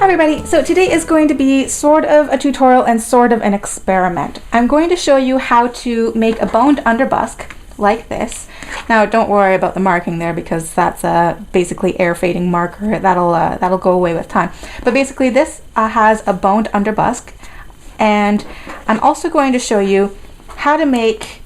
everybody, so today is going to be sort of a tutorial and sort of an experiment. I'm going to show you how to make a boned underbusk like this. Now don't worry about the marking there because that's basically air fading marker. That'll go away with time. But basically this has a boned underbusk, and I'm also going to show you how to make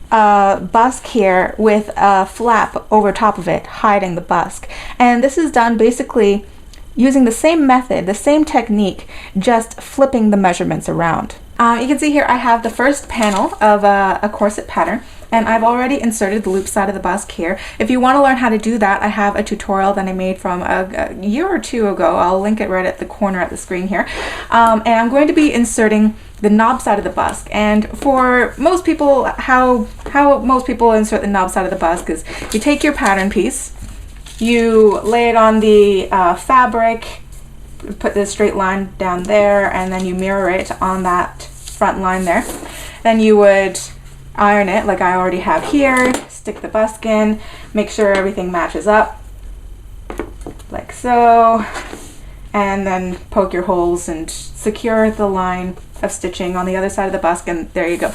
a busk here with a flap over top of it hiding the busk. And this is done basically using the same method, the same technique, just flipping the measurements around. You can see here I have the first panel of a corset pattern, and I've already inserted the loop side of the busk here. If you want to learn how to do that, I have a tutorial that I made from a year or two ago. I'll link it right at the corner at the screen here. And I'm going to be inserting the knob side of the busk. And for most people, how most people insert the knob side of the busk is you take your pattern piece, you lay it on the fabric, put the straight line down there, and then you mirror it on that front line there. Then you would iron it like I already have here, stick the busk in, make sure everything matches up like so, and then poke your holes and secure the line of stitching on the other side of the busk, and there you go.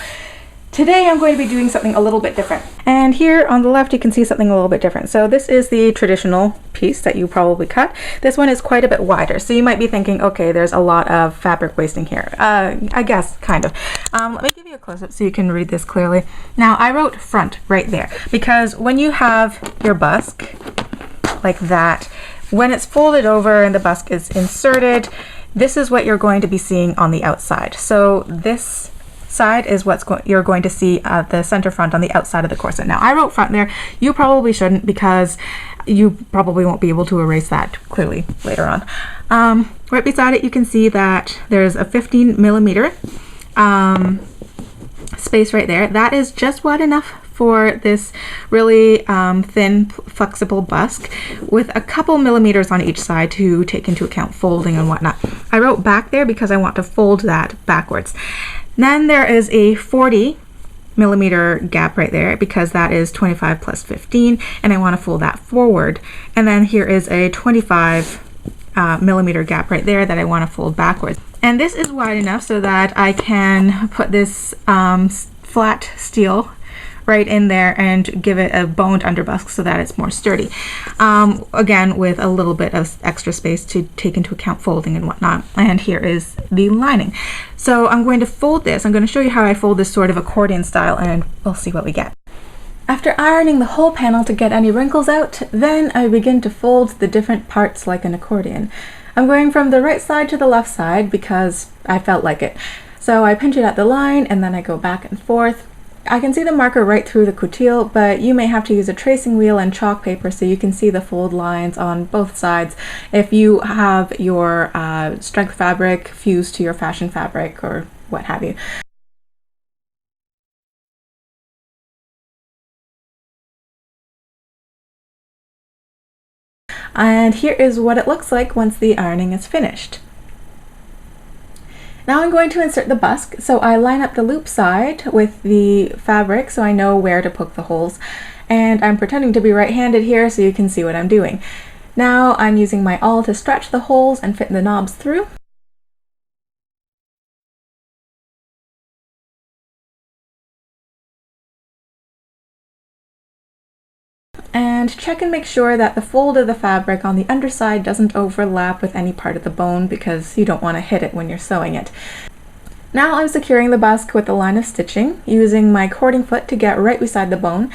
Today I'm going to be doing something a little bit different. And here on the left you can see something a little bit different. So this is the traditional piece that you probably cut. This one is quite a bit wider. So you might be thinking, okay, there's a lot of fabric wasting here. I guess, kind of. Let me give you a close-up so you can read this clearly. Now I wrote front right there because when you have your busk like that, when it's folded over and the busk is inserted, this is what you're going to be seeing on the outside. So this side is you're going to see the center front on the outside of the corset. Now I wrote front there. You probably shouldn't because you probably won't be able to erase that clearly later on. Right beside it you can see that there's a 15mm space right there. That is just wide enough for this really thin flexible busk with a couple millimeters on each side to take into account folding and whatnot. I wrote back there because I want to fold that backwards. Then there is a 40mm gap right there because that is 25 plus 15, and I want to fold that forward. And then here is a 25mm gap right there that I want to fold backwards. And this is wide enough so that I can put this flat steel right in there and give it a boned underbusk so that it's more sturdy. Again, with a little bit of extra space to take into account folding and whatnot. And here is the lining. So I'm going to fold this. I'm going to show you how I fold this sort of accordion style, and we'll see what we get. After ironing the whole panel to get any wrinkles out, then I begin to fold the different parts like an accordion. I'm going from the right side to the left side because I felt like it. So I pinch it at the line and then I go back and forth. I can see the marker right through the coutil, but you may have to use a tracing wheel and chalk paper so you can see the fold lines on both sides if you have your strength fabric fused to your fashion fabric or what have you. And here is what it looks like once the ironing is finished. Now I'm going to insert the busk, so I line up the loop side with the fabric so I know where to poke the holes. And I'm pretending to be right-handed here so you can see what I'm doing. Now I'm using my awl to stretch the holes and fit the knobs through. And check and make sure that the fold of the fabric on the underside doesn't overlap with any part of the bone because you don't want to hit it when you're sewing it. Now I'm securing the busk with a line of stitching, using my cording foot to get right beside the bone.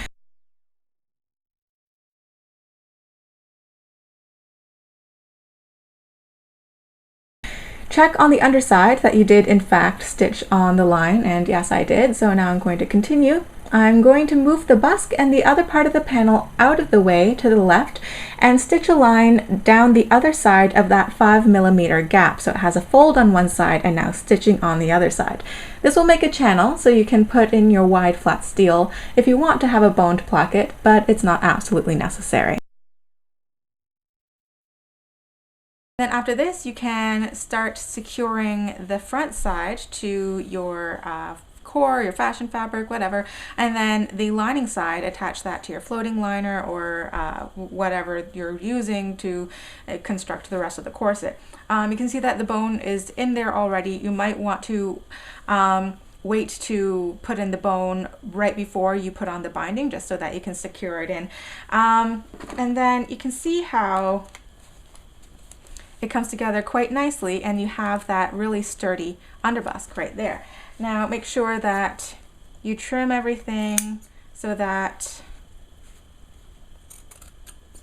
Check on the underside that you did in fact stitch on the line, and yes I did, so now I'm going to continue. I'm going to move the busk and the other part of the panel out of the way to the left and stitch a line down the other side of that 5mm gap so it has a fold on one side and now stitching on the other side. This will make a channel so you can put in your wide flat steel if you want to have a boned placket, but it's not absolutely necessary. Then after this you can start securing the front side to your core, your fashion fabric, whatever, and then the lining side, attach that to your floating liner or whatever you're using to construct the rest of the corset. You can see that the bone is in there already. You might want to wait to put in the bone right before you put on the binding, just so that you can secure it in. And then you can see how it comes together quite nicely, and you have that really sturdy underbusk right there. Now make sure that you trim everything so that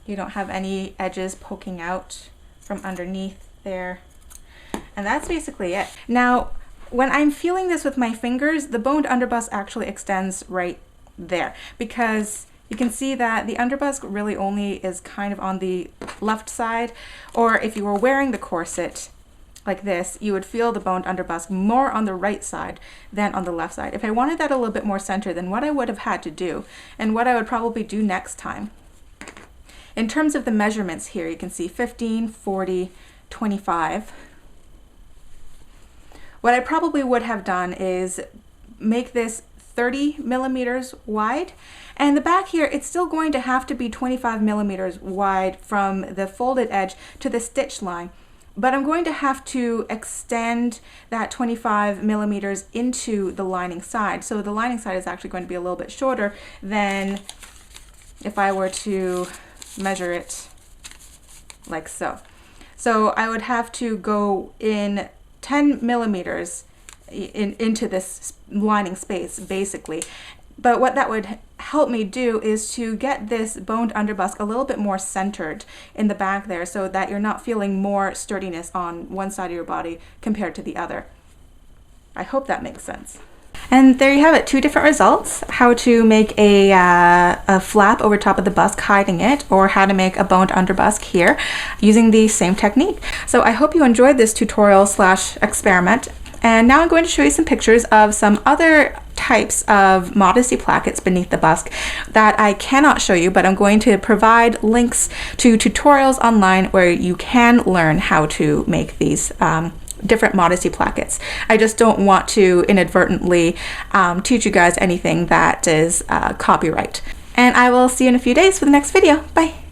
you don't have any edges poking out from underneath there. And that's basically it. Now, when I'm feeling this with my fingers, the boned underbusk actually extends right there, because you can see that the underbusk really only is kind of on the left side, or if you were wearing the corset like this, you would feel the boned underbusk more on the right side than on the left side. If I wanted that a little bit more centered, then what I would have had to do, and what I would probably do next time, in terms of the measurements here, you can see 15, 40, 25. What I probably would have done is make this 30 millimeters wide, and the back here, it's still going to have to be 25 millimeters wide from the folded edge to the stitch line, but I'm going to have to extend that 25 millimeters into the lining side. So the lining side is actually going to be a little bit shorter than if I were to measure it like so. So I would have to go in 10 millimeters into this lining space, basically. But what that would help me do is to get this boned underbusk a little bit more centered in the back there, so that you're not feeling more sturdiness on one side of your body compared to the other. I hope that makes sense. And there you have it, two different results: how to make a flap over top of the busk hiding it, or how to make a boned underbusk here using the same technique. So I hope you enjoyed this tutorial / experiment. And now I'm going to show you some pictures of some other types of modesty plackets beneath the busk that I cannot show you, but I'm going to provide links to tutorials online where you can learn how to make these different modesty plackets. I just don't want to inadvertently teach you guys anything that is copyright. And I will see you in a few days for the next video. Bye!